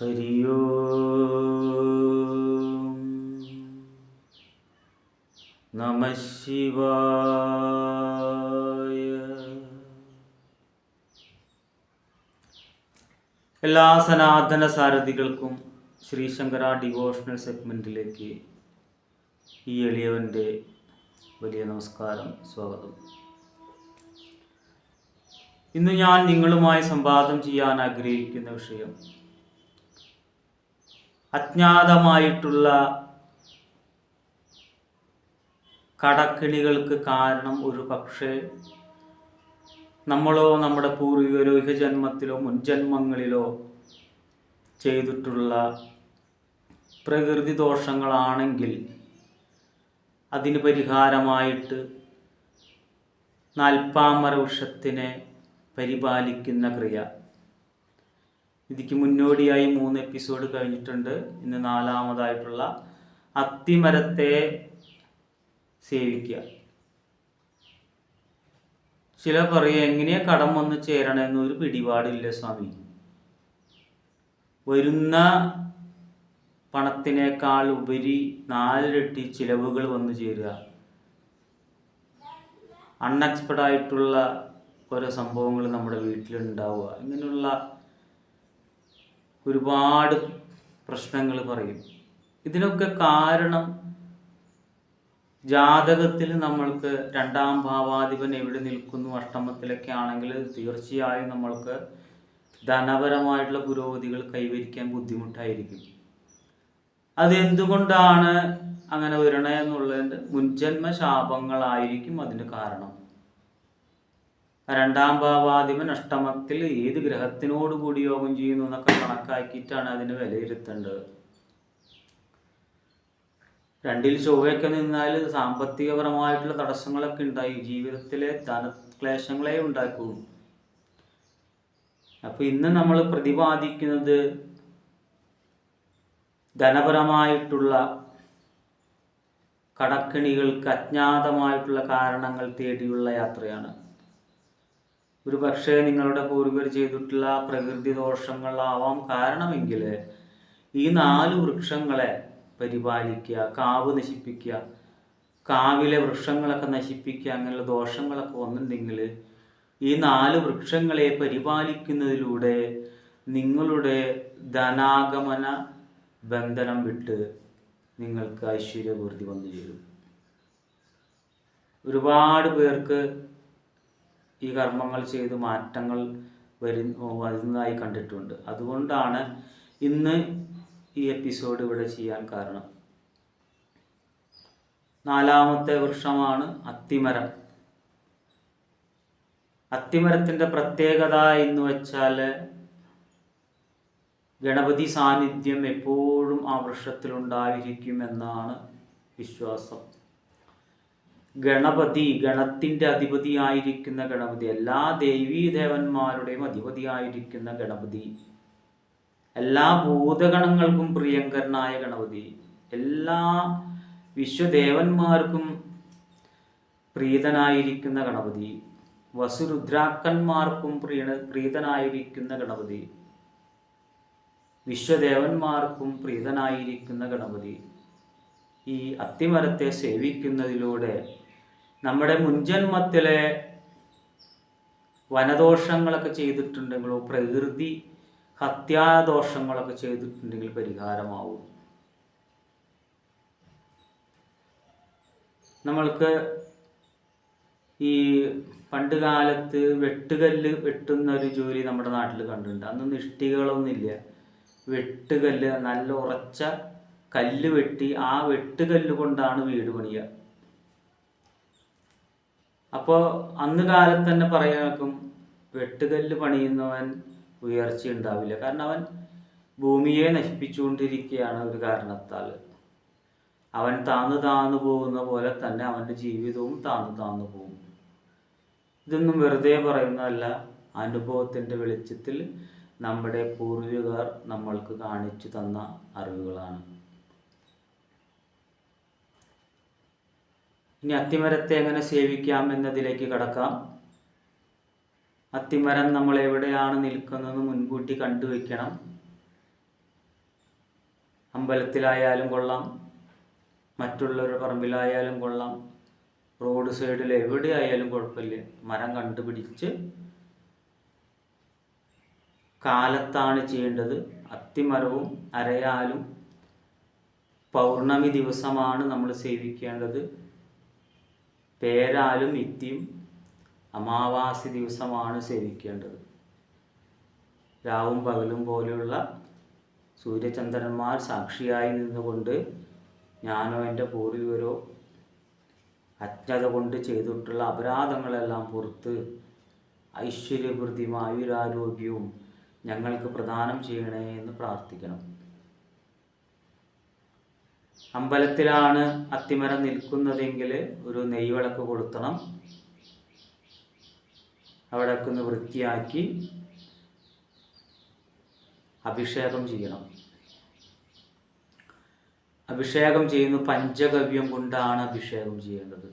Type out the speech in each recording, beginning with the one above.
ഹരി ഓം നമഃ ശിവായ. എല്ലാ സനാതന സാരഥികൾക്കും ശ്രീശങ്കര ഡിവോഷണൽ സെഗ്മെൻറ്റിലേക്ക് ഈ എളിയവൻ്റെ വലിയ നമസ്കാരം, സ്വാഗതം. ഇന്ന് ഞാൻ നിങ്ങളുമായി സംവാദം ചെയ്യാൻ ആഗ്രഹിക്കുന്ന വിഷയം അജ്ഞാതമായിട്ടുള്ള കടക്കിണികൾക്ക് കാരണം ഒരു പക്ഷേ നമ്മളോ നമ്മുടെ പൂർവികരോ ഇഹജന്മത്തിലോ മുൻജന്മങ്ങളിലോ ചെയ്തിട്ടുള്ള പ്രകൃതി ദോഷങ്ങളാണെങ്കിൽ അതിന് പരിഹാരമായിട്ട് നാൽപ്പാമര വൃക്ഷത്തിനെ പരിപാലിക്കുന്ന ക്രിയ. ഇതിക്ക് മുന്നോടിയായി 3 എപ്പിസോഡ് കഴിഞ്ഞിട്ടുണ്ട്. ഇന്ന് 4-മതായിട്ടുള്ള അത്തിമരത്തെ സേവിക്കുക. ചില പറയുക, എങ്ങനെയാ കടം വന്ന് ചേരണമെന്നൊരു പിടിപാടില്ല സ്വാമി. വരുന്ന പണത്തിനേക്കാൾ ഉപരി 4 ഇരട്ടി ചിലവുകൾ വന്നു ചേരുക. അൺഎക്സ്പെക്റ്റഡ് ആയിട്ടുള്ള ഓരോ സംഭവങ്ങൾ നമ്മുടെ വീട്ടിലുണ്ടാവുക. ഇങ്ങനെയുള്ള ഒരുപാട് പ്രശ്നങ്ങൾ പറയും. ഇതിനൊക്കെ കാരണം ജാതകത്തിൽ നമ്മൾക്ക് 2-ാം ഭാവാധിപൻ എവിടെ നിൽക്കുന്നു, അഷ്ടമത്തിലൊക്കെ ആണെങ്കിൽ തീർച്ചയായും നമ്മൾക്ക് ധനപരമായിട്ടുള്ള പുരോഗതികൾ കൈവരിക്കാൻ ബുദ്ധിമുട്ടായിരിക്കും. അതെന്തുകൊണ്ടാണ് അങ്ങനെ വരണേ എന്നുള്ളതിൻ്റെ മുൻജന്മ ശാപങ്ങളായിരിക്കും അതിന് കാരണം. 2-ാം ഭാവാധിപൻ അഷ്ടമത്തിൽ ഏത് ഗ്രഹത്തിനോട് കൂടി യോഗം ചെയ്യുന്നു എന്നൊക്കെ കണക്കാക്കിയിട്ടാണ് അതിനെ വിലയിരുത്തേണ്ടത്. 2-ൽ ചൊവ്വയൊക്കെ നിന്നാൽ സാമ്പത്തികപരമായിട്ടുള്ള തടസ്സങ്ങളൊക്കെ ഉണ്ടായി, ജീവിതത്തിലെ ധനക്ലേശങ്ങളെ ഉണ്ടാക്കും. അപ്പോൾ ഇന്ന് നമ്മൾ പ്രതിപാദിക്കുന്നത് ധനപരമായിട്ടുള്ള കടക്കിണികൾക്ക് അജ്ഞാതമായിട്ടുള്ള കാരണങ്ങൾ തേടിയുള്ള യാത്രയാണ്. ഒരു പക്ഷേ നിങ്ങളുടെ പൂർവികർ ചെയ്തിട്ടുള്ള പ്രകൃതി ദോഷങ്ങളാവാം കാരണമെങ്കിൽ ഈ 4 വൃക്ഷങ്ങളെ പരിപാലിക്കുക, കാവ് നശിപ്പിക്കുക, കാവിലെ വൃക്ഷങ്ങളൊക്കെ നശിപ്പിക്കുക, അങ്ങനെയുള്ള ദോഷങ്ങളൊക്കെ വന്നിട്ടുണ്ടെങ്കിൽ ഈ 4 വൃക്ഷങ്ങളെ പരിപാലിക്കുന്നതിലൂടെ നിങ്ങളുടെ ധനാഗമന ബന്ധനം വിട്ട് നിങ്ങൾക്ക് ഐശ്വര്യപൂർത്തി വന്നു ചേരും. ഒരുപാട് പേർക്ക് ഈ കർമ്മങ്ങൾ ചെയ്ത് മാറ്റങ്ങൾ വരുന്നതായി കണ്ടിട്ടുണ്ട്. അതുകൊണ്ടാണ് ഇന്ന് ഈ എപ്പിസോഡ് ഇവിടെ ചെയ്യാൻ കാരണം. 4-മത്തെ വൃക്ഷമാണ് അത്തിമരം. അത്തിമരത്തിൻ്റെ പ്രത്യേകത എന്ന് വെച്ചാൽ ഗണപതി സാന്നിധ്യം എപ്പോഴും ആ വൃക്ഷത്തിലുണ്ടായിരിക്കുമെന്നാണ് വിശ്വാസം. ഗണപതി, ഗണത്തിൻ്റെ അധിപതിയായിരിക്കുന്ന ഗണപതി, എല്ലാ ദേവീദേവന്മാരുടെയും അധിപതിയായിരിക്കുന്ന ഗണപതി, എല്ലാ ഭൂതഗണങ്ങൾക്കും പ്രിയങ്കരനായ ഗണപതി, എല്ലാ വിശ്വദേവന്മാർക്കും പ്രീതനായിരിക്കുന്ന ഗണപതി, വസുരുദ്രാക്കന്മാർക്കും പ്രീതനായിരിക്കുന്ന ഗണപതി, വിശ്വദേവന്മാർക്കും പ്രീതനായിരിക്കുന്ന ഗണപതി. ഈ അത്തിമരത്തെ സേവിക്കുന്നതിലൂടെ നമ്മുടെ മുൻജന്മത്തിലെ വനദോഷങ്ങളൊക്കെ ചെയ്തിട്ടുണ്ടെങ്കിലോ പ്രകൃതി ഹത്യാദോഷങ്ങളൊക്കെ ചെയ്തിട്ടുണ്ടെങ്കിൽ പരിഹാരമാവും. നമ്മൾക്ക് ഈ പണ്ട് കാലത്ത് വെട്ടുകല്ല് വെട്ടുന്ന ഒരു ജോലി നമ്മുടെ നാട്ടിൽ കണ്ടിട്ടുണ്ട്. അന്നൊന്നും ഇഷ്ടികളൊന്നുമില്ല. വെട്ടുകല്ല്, നല്ല ഉറച്ച കല്ല് വെട്ടി ആ വെട്ടുകല്ല് കൊണ്ടാണ് വീട് പണിയുക. അപ്പോൾ അന്ന് കാലത്ത് തന്നെ പറയാക്കും, വെട്ടുകല്ല് പണിയുന്നവൻ ഉയർച്ച ഉണ്ടാവില്ല. കാരണം അവൻ ഭൂമിയെ നശിപ്പിച്ചുകൊണ്ടിരിക്കുകയാണ്. ഒരു കാരണത്താൽ അവൻ താന്നു പോകുന്ന പോലെ തന്നെ അവൻ്റെ ജീവിതവും താന്നു പോകും. ഇതൊന്നും വെറുതെ പറയുന്നതല്ല, അനുഭവത്തിൻ്റെ വെളിച്ചത്തിൽ നമ്മുടെ പൂർവികർ നമ്മൾക്ക് കാണിച്ചു തന്ന അറിവുകളാണ്. ഇനി അത്തിമരത്തെ എങ്ങനെ സേവിക്കാം എന്നതിലേക്ക് കടക്കാം. അത്തിമരം നമ്മൾ എവിടെയാണ് നിൽക്കുന്നതെന്ന് മുൻകൂട്ടി കണ്ടുവയ്ക്കണം. അമ്പലത്തിലായാലും കൊള്ളാം, മറ്റുള്ളവരുടെ പറമ്പിലായാലും കൊള്ളാം, റോഡ് സൈഡിൽ എവിടെയായാലും കുഴപ്പമില്ല, മരം കണ്ടുപിടിച്ച് കാലത്താണ് ചെയ്യേണ്ടത്. അത്തിമരവും അരയാലും പൗർണമി ദിവസമാണ് നമ്മൾ സേവിക്കേണ്ടത്. പേരാലും ഇത്തിയും അമാവാസി ദിവസമാണ് സേവിക്കേണ്ടത്. രാവും പകലും പോലെയുള്ള സൂര്യചന്ദ്രന്മാർ സാക്ഷിയായി നിന്നുകൊണ്ട് ഞാനോ എൻ്റെ പൂർവികരോ അജ്ഞത കൊണ്ട് ചെയ്തിട്ടുള്ള അപരാധങ്ങളെല്ലാം പുറത്ത് ഐശ്വര്യവൃദ്ധിയും ആയുരാരോഗ്യവും ഞങ്ങൾക്ക് പ്രദാനം ചെയ്യണേ എന്ന് പ്രാർത്ഥിക്കണം. അമ്പലത്തിലാണ് അത്തിമരം നിൽക്കുന്നതെങ്കിൽ ഒരു നെയ്വിളക്ക് കൊളുത്തണം. അവിടേക്ക് ഒന്ന് വൃത്തിയാക്കി അഭിഷേകം ചെയ്യണം. അഭിഷേകം ചെയ്യുന്ന പഞ്ചഗവ്യം കൊണ്ടാണ് അഭിഷേകം ചെയ്യേണ്ടത്.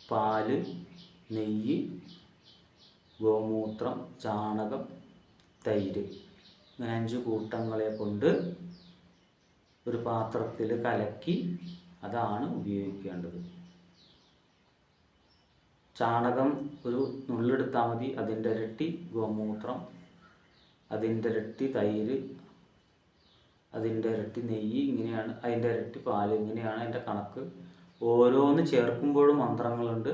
പാല്, നെയ്യ്, ഗോമൂത്രം, ചാണകം, തൈര്, ഇങ്ങനെ 5 കൂട്ടങ്ങളെ കൊണ്ട് ഒരു പാത്രത്തിൽ കലക്കി അതാണ് ഉപയോഗിക്കേണ്ടത്. ചാണകം ഒരു നുള്ളെടുത്താൽ മതി, അതിൻ്റെ ഇരട്ടി ഗോമൂത്രം, അതിൻ്റെ ഇരട്ടി തൈര്, അതിൻ്റെ ഇരട്ടി നെയ്യ്, ഇങ്ങനെയാണ് അതിൻ്റെ ഇരട്ടി പാല്, ഇങ്ങനെയാണ് അതിൻ്റെ കണക്ക്. ഓരോന്ന് ചേർക്കുമ്പോഴും മന്ത്രങ്ങളുണ്ട്.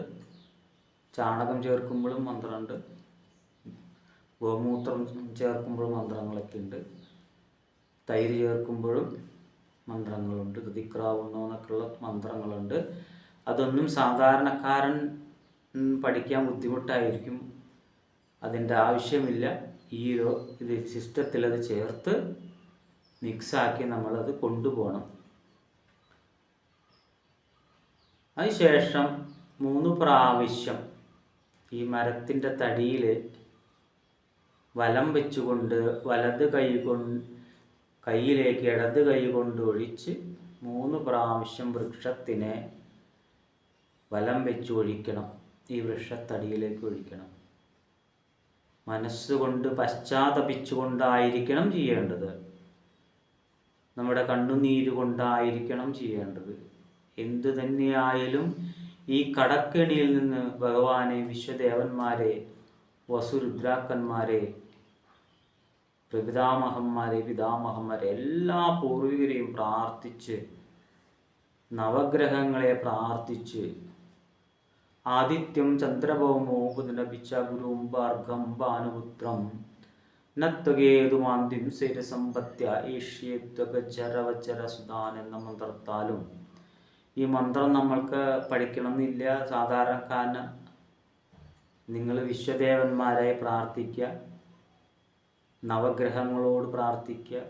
ചാണകം ചേർക്കുമ്പോഴും മന്ത്രമുണ്ട്, ഗോമൂത്രം ചേർക്കുമ്പോഴും മന്ത്രങ്ങളൊക്കെ ഉണ്ട്, തൈര് ചേർക്കുമ്പോഴും മന്ത്രങ്ങളുണ്ട്, ഋതിക്രാവുണ്ണോ എന്നൊക്കെയുള്ള മന്ത്രങ്ങളുണ്ട്. അതൊന്നും സാധാരണക്കാരൻ പഠിക്കാൻ ബുദ്ധിമുട്ടായിരിക്കും, അതിൻ്റെ ആവശ്യമില്ല. ഈ ഇത് സിസ്റ്റത്തിൽ അത് ചേർത്ത് മിക്സാക്കി നമ്മളത് കൊണ്ടുപോകണം. അതിനുശേഷം 3 പ്രാവശ്യം ഈ മരത്തിൻ്റെ തടിയിൽ വലം വെച്ചുകൊണ്ട് വലത് കൈയിലേക്ക് ഇടത് കൈ കൊണ്ട് ഒഴിച്ച് 3 പ്രാവശ്യം വൃക്ഷത്തിനെ വലം വെച്ച് ഒഴിക്കണം. ഈ വൃക്ഷത്തടിയിലേക്ക് ഒഴിക്കണം. മനസ്സുകൊണ്ട് പശ്ചാത്തപിച്ചുകൊണ്ടായിരിക്കണം ചെയ്യേണ്ടത്. നമ്മുടെ കണ്ണുനീര് കൊണ്ടായിരിക്കണം ചെയ്യേണ്ടത്. എന്തു തന്നെയായാലും ഈ കടക്കെണിയിൽ നിന്ന് ഭഗവാനെ, വിശ്വദേവന്മാരെ, വസുരുദ്രാക്കന്മാരെ, പ്രപിതാമഹന്മാരെ, പിതാമഹന്മാരെ എല്ലാ പൂർവികരെയും പ്രാർത്ഥിച്ച്, നവഗ്രഹങ്ങളെ പ്രാർത്ഥിച്ച്, ആദിത്യം ചന്ദ്രഭൗമോ പുനരപിച്ച ഗുരും ഭാർഗം ഭാനുപുത്രം നത്വകേതുമാന്തിം സൈരസമ്പത്യ ഏഷ്യേത്വകചരവചര സുധാൻ എന്ന മന്ത്രത്താലും, ഈ മന്ത്രം നമ്മൾക്ക് പഠിക്കണമെന്നില്ല. സാധാരണക്കാരന് നിങ്ങൾ വിശ്വദേവന്മാരെ പ്രാർത്ഥിക്കുക, നവഗ്രഹങ്ങളോട് പ്രാർത്ഥിക്കുക.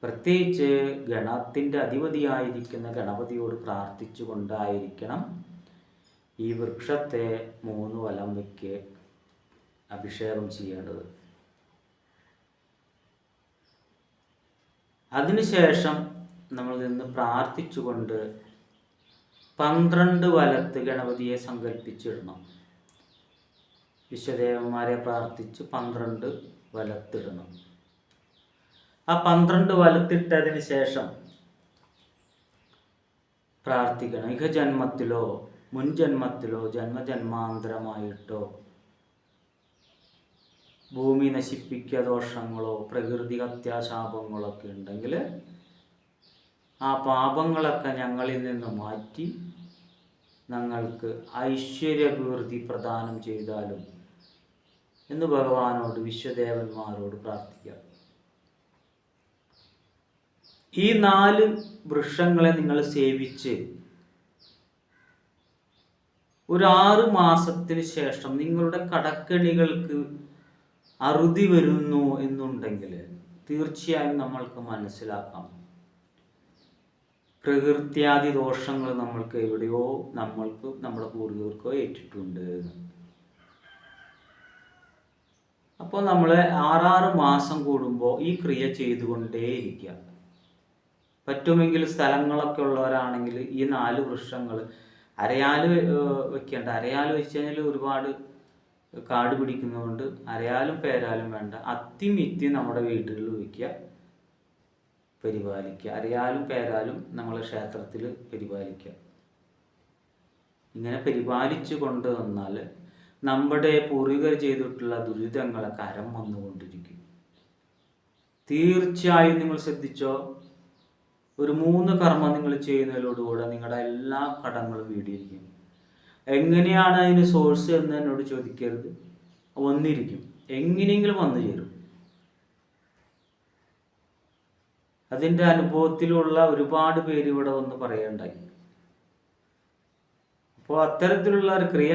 പ്രത്യേകിച്ച് ഗണത്തിൻ്റെ അധിപതിയായിരിക്കുന്ന ഗണപതിയോട് പ്രാർത്ഥിച്ചു കൊണ്ടായിരിക്കണം ഈ വൃക്ഷത്തെ 3 വലം വയ്ക്ക് അഭിഷേകം ചെയ്യേണ്ടത്. അതിനുശേഷം നമ്മൾ നിന്ന് പ്രാർത്ഥിച്ചുകൊണ്ട് 12 വലത്ത് ഗണപതിയെ സങ്കല്പിച്ചിടണം. വിശ്വദേവന്മാരെ പ്രാർത്ഥിച്ച് 12 വലത്തിടണം. ആ 12 വലത്തിട്ടതിന് ശേഷം പ്രാർത്ഥിക്കണം. ഇഹജന്മത്തിലോ മുൻജന്മത്തിലോ ജന്മജന്മാന്തരമായിട്ടോ ഭൂമി നശിപ്പിക്കുക ദോഷങ്ങളോ പ്രകൃതി ഹത്യാശാപങ്ങളൊക്കെ ഉണ്ടെങ്കിൽ ആ പാപങ്ങളൊക്കെ ഞങ്ങളിൽ നിന്ന് മാറ്റി ഞങ്ങൾക്ക് ഐശ്വര്യഭിവൃദ്ധി പ്രദാനം ചെയ്താലും എന്ന് ഭഗവാനോട്, വിശ്വദേവന്മാരോട് പ്രാർത്ഥിക്കുക. ഈ 4 വൃക്ഷങ്ങളെ നിങ്ങൾ സേവിച്ച് ഒരു 6 മാസത്തിന് ശേഷം നിങ്ങളുടെ കടക്കെണികൾക്ക് അറുതി വരുന്നു എന്നുണ്ടെങ്കിൽ തീർച്ചയായും നമ്മൾക്ക് മനസ്സിലാക്കാം പ്രകൃത്യാദി ദോഷങ്ങൾ നമ്മൾക്ക് എവിടെയോ നമ്മൾക്ക് നമ്മുടെ പൂർവികർക്കോ ഏറ്റിട്ടുണ്ട്. അപ്പോൾ നമ്മൾ 6 മാസം കൂടുമ്പോൾ ഈ ക്രിയ ചെയ്തുകൊണ്ടേയിരിക്കുക. പറ്റുമെങ്കിൽ സ്ഥലങ്ങളൊക്കെ ഉള്ളവരാണെങ്കിൽ ഈ 4 വൃക്ഷങ്ങൾ അരയാൽ വെക്കേണ്ട. അരയാൽ വെച്ച് കഴിഞ്ഞാൽ ഒരുപാട് കാട് പിടിക്കുന്നതുകൊണ്ട് അരയാലും പേരാലും വേണ്ട. അത്തിയും ഇത്തിയും നമ്മുടെ വീടുകളിൽ വയ്ക്കുക. പരിപാലിക്കുക. അറിയാലും പേരാലും നമ്മളെ ക്ഷേത്രത്തിൽ പരിപാലിക്കുക. ഇങ്ങനെ പരിപാലിച്ചു കൊണ്ടുവന്നാൽ നമ്മുടെ പൂർവികർ ചെയ്തിട്ടുള്ള ദുരിതങ്ങളെ കരം വന്നുകൊണ്ടിരിക്കും. തീർച്ചയായും നിങ്ങൾ ശ്രദ്ധിച്ചോ, ഒരു 3 കർമ്മം നിങ്ങൾ ചെയ്യുന്നതിലൂടെ നിങ്ങളുടെ എല്ലാ കടങ്ങളും വീടിയിരിക്കും. എങ്ങനെയാണ് അതിന് സോഴ്സ് എന്ന് എന്നോട് ചോദിക്കരുത്. വന്നിരിക്കും, എങ്ങനെയെങ്കിലും വന്നു ചേരും. അതിൻ്റെ അനുഭവത്തിലുള്ള ഒരുപാട് പേര് ഇവിടെ വന്ന് പറയുണ്ടായി. അപ്പോൾ അത്തരത്തിലുള്ള ഒരു ക്രിയ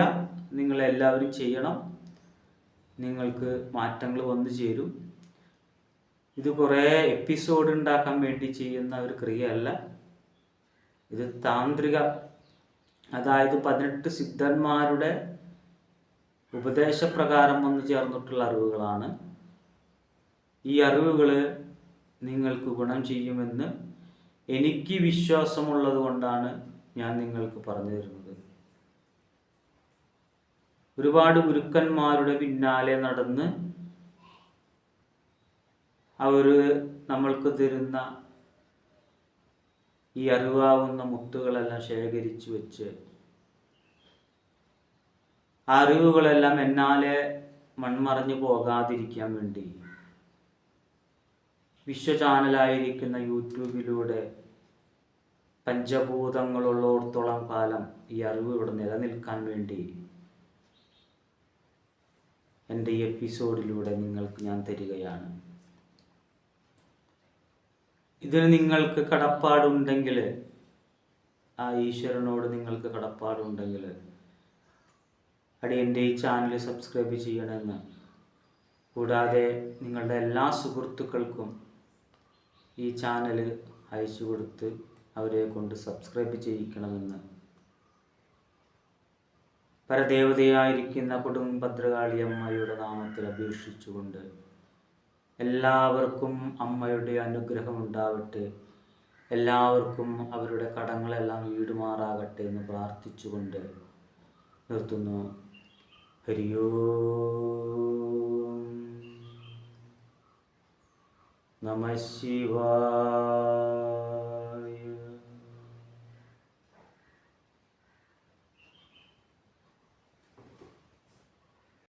നിങ്ങളെല്ലാവരും ചെയ്യണം. നിങ്ങൾക്ക് മാറ്റങ്ങൾ വന്നു ചേരും. ഇത് കുറേ എപ്പിസോഡ് ഉണ്ടാക്കാൻ വേണ്ടി ചെയ്യുന്ന ഒരു ക്രിയയല്ല. ഇത് താന്ത്രിക, അതായത് 18 സിദ്ധന്മാരുടെ ഉപദേശപ്രകാരം വന്നു ചേർന്നിട്ടുള്ള അറിവുകളാണ്. ഈ അറിവുകൾ നിങ്ങൾക്ക് ഗുണം ചെയ്യുമെന്ന് എനിക്ക് വിശ്വാസമുള്ളത് കൊണ്ടാണ് ഞാൻ നിങ്ങൾക്ക് പറഞ്ഞു തരുന്നത്. ഒരുപാട് ഗുരുക്കന്മാരുടെ പിന്നാലെ നടന്ന് അവർ നമ്മൾക്ക് തരുന്ന ഈ അറിവാകുന്ന മുത്തുകളെല്ലാം ശേഖരിച്ചു വെച്ച് ആ അറിവുകളെല്ലാം എന്നാലെ മൺമറഞ്ഞു പോകാതിരിക്കാൻ വേണ്ടി വിശ്വചാനലായിരിക്കുന്ന യൂട്യൂബിലൂടെ പഞ്ചഭൂതങ്ങളുള്ളോടത്തോളം കാലം ഈ അറിവ് ഇവിടെ നിലനിൽക്കാൻ വേണ്ടി എൻ്റെ ഈ എപ്പിസോഡിലൂടെ നിങ്ങൾക്ക് ഞാൻ തരികയാണ്. ഇതിന് നിങ്ങൾക്ക് കടപ്പാടുണ്ടെങ്കിൽ, ആ ഈശ്വരനോട് നിങ്ങൾക്ക് കടപ്പാടുണ്ടെങ്കിൽ എൻ്റെ ഈ ചാനൽ സബ്സ്ക്രൈബ് ചെയ്യണമെന്ന്, കൂടാതെ നിങ്ങളുടെ എല്ലാ സുഹൃത്തുക്കൾക്കും ഈ ചാനൽ അയച്ചു കൊടുത്ത് അവരെ കൊണ്ട് സബ്സ്ക്രൈബ് ചെയ്യിക്കണമെന്ന് പരദേവതയായിരിക്കുന്ന കൊടുംഭദ്രകാളി അമ്മയുടെ നാമത്തിൽ അപേക്ഷിച്ചുകൊണ്ട് എല്ലാവർക്കും അമ്മയുടെ അനുഗ്രഹം ഉണ്ടാവട്ടെ, എല്ലാവർക്കും അവരുടെ കടങ്ങളെല്ലാം വീടുമാറാകട്ടെ എന്ന് പ്രാർത്ഥിച്ചുകൊണ്ട് നിർത്തുന്നു. ഹരിയോം നമഃ ശിവായ.